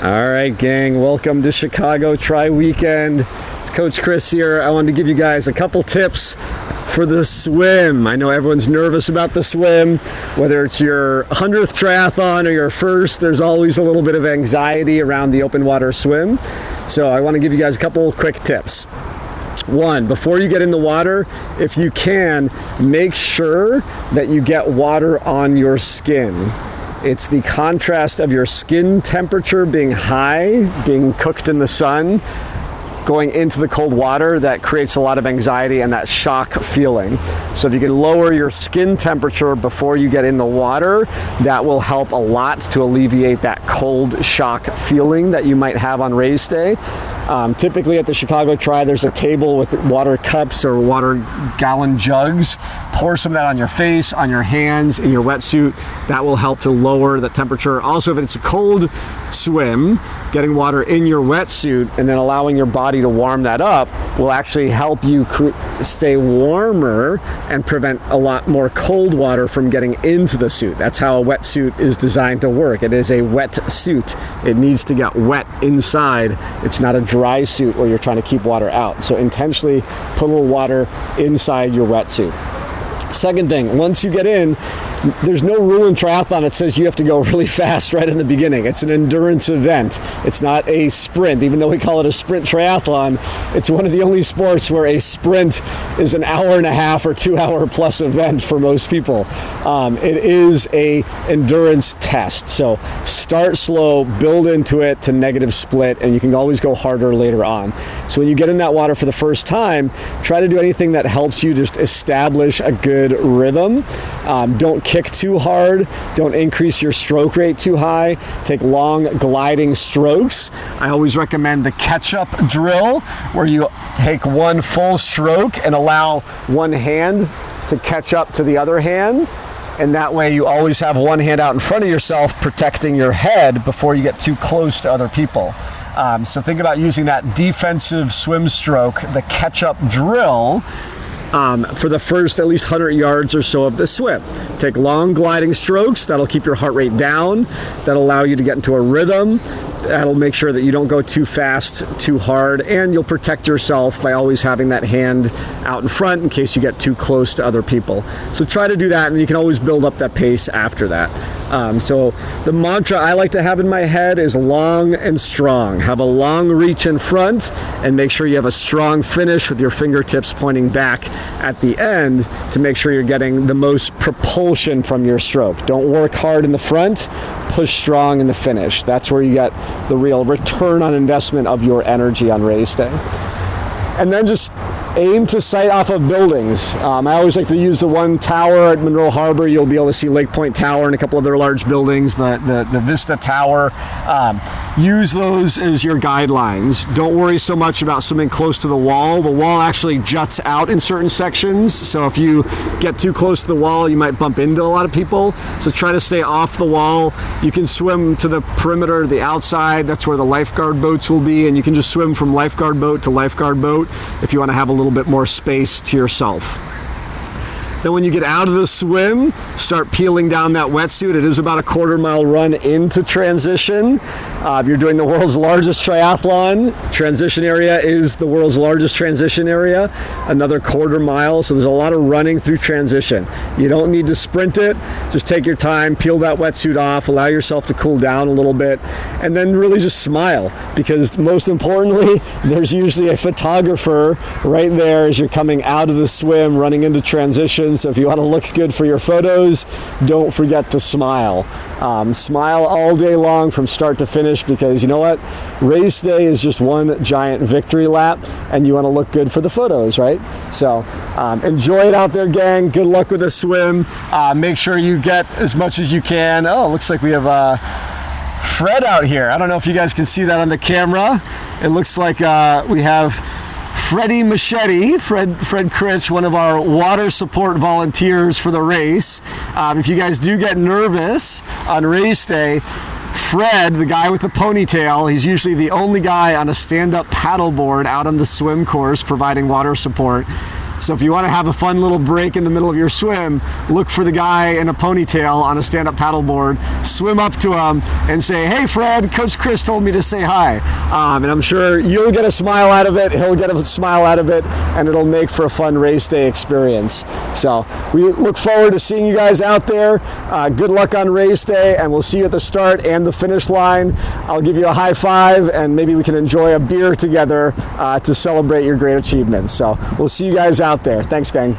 All right, gang, welcome to Chicago Tri Weekend. It's Coach Chris here. I wanted to give you guys a couple tips for the swim. I know everyone's nervous about the swim, whether it's your 100th triathlon or your first, there's always a little bit of anxiety around the open water swim. So I want to give you guys a couple quick tips. One, before you get in the water, if you can, make sure that you get water on your skin. It's the contrast of your skin temperature being high, being cooked in the sun, going into the cold water that creates a lot of anxiety and that shock feeling. So if you can lower your skin temperature before you get in the water, that will help a lot to alleviate that cold shock feeling that you might have on race day. Typically at the Chicago Tri, there's a table with water cups or water gallon jugs. Pour some of that on your face, on your hands, in your wetsuit. That will help to lower the temperature. Also, if it's a cold swim, getting water in your wetsuit and then allowing your body to warm that up will actually help you stay warmer and prevent a lot more cold water from getting into the suit. That's how a wetsuit is designed to work. It is a wet suit. It needs to get wet inside. It's not a dry suit where you're trying to keep water out. So intentionally put a little water inside your wetsuit. Second thing, once you get in, there's no rule in triathlon that says you have to go really fast right in the beginning. It's an endurance event. It's not a sprint. Even though we call it a sprint triathlon, it's one of the only sports where a sprint is an hour and a half or 2 hour plus event for most people. It is a endurance test. So start slow, build into it to negative split, and you can always go harder later on. So when you get in that water for the first time, try to do anything that helps you just establish a good rhythm. Don't kick too hard. Don't increase your stroke rate too high. Take long gliding strokes. I always recommend the catch-up drill where you take one full stroke and allow one hand to catch up to the other hand. And that way you always have one hand out in front of yourself protecting your head before you get too close to other people. So think about using that defensive swim stroke, the catch-up drill, for the first at least 100 yards or so of the swim. Take long gliding strokes. That'll keep your heart rate down. That'll allow you to get into a rhythm. That'll make sure that you don't go too fast, too hard, and you'll protect yourself by always having that hand out in front in case you get too close to other people. So try to do that, and you can always build up that pace after that. So the mantra I like to have in my head is long and strong. Have a long reach in front and make sure you have a strong finish with your fingertips pointing back at the end to make sure you're getting the most propulsion from your stroke. Don't work hard in the front, push strong in the finish. That's where you get the real return on investment of your energy on race day. And then just aim to sight off of buildings. I always like to use the one tower at Monroe Harbor. You'll be able to see Lake Point Tower and a couple other large buildings, the Vista Tower. Use those as your guidelines. Don't worry so much about swimming close to the wall. The wall actually juts out in certain sections, so if you get too close to the wall, you might bump into a lot of people. So try to stay off the wall. You can swim to the perimeter, the outside. That's where the lifeguard boats will be, and you can just swim from lifeguard boat to lifeguard boat if you want to have a little bit more space to yourself. Then when you get out of the swim, start peeling down that wetsuit. It is about a 1/4 mile run into transition. You're doing the world's largest triathlon. Transition area is the world's largest transition area, another 1/4 mile. So there's a lot of running through transition. You don't need to sprint it. Just take your time, peel that wetsuit off, allow yourself to cool down a little bit, and then really just smile, because most importantly, there's usually a photographer right there as you're coming out of the swim, running into transition. So if you want to look good for your photos, don't forget to smile. Smile all day long from start to finish, because you know what? Race day is just one giant victory lap, and you want to look good for the photos, right? So enjoy it out there, gang. Good luck with the swim. Make sure you get as much as you can. Oh, it looks like we have Fred out here. I don't know if you guys can see that on the camera. It looks like we have Freddie Machete, Fred Critch, one of our water support volunteers for the race. If you guys do get nervous on race day, Fred, the guy with the ponytail, he's usually the only guy on a stand-up paddleboard out on the swim course providing water support. So if you want to have a fun little break in the middle of your swim, look for the guy in a ponytail on a stand-up paddleboard, swim up to him and say, "Hey Fred, Coach Chris told me to say hi." And I'm sure you'll get a smile out of it, he'll get a smile out of it, and it'll make for a fun race day experience. So we look forward to seeing you guys out there. Good luck on race day, and we'll see you at the start and the finish line. I'll give you a high five, and maybe we can enjoy a beer together to celebrate your great achievements. So we'll see you guys out there. Thanks, gang.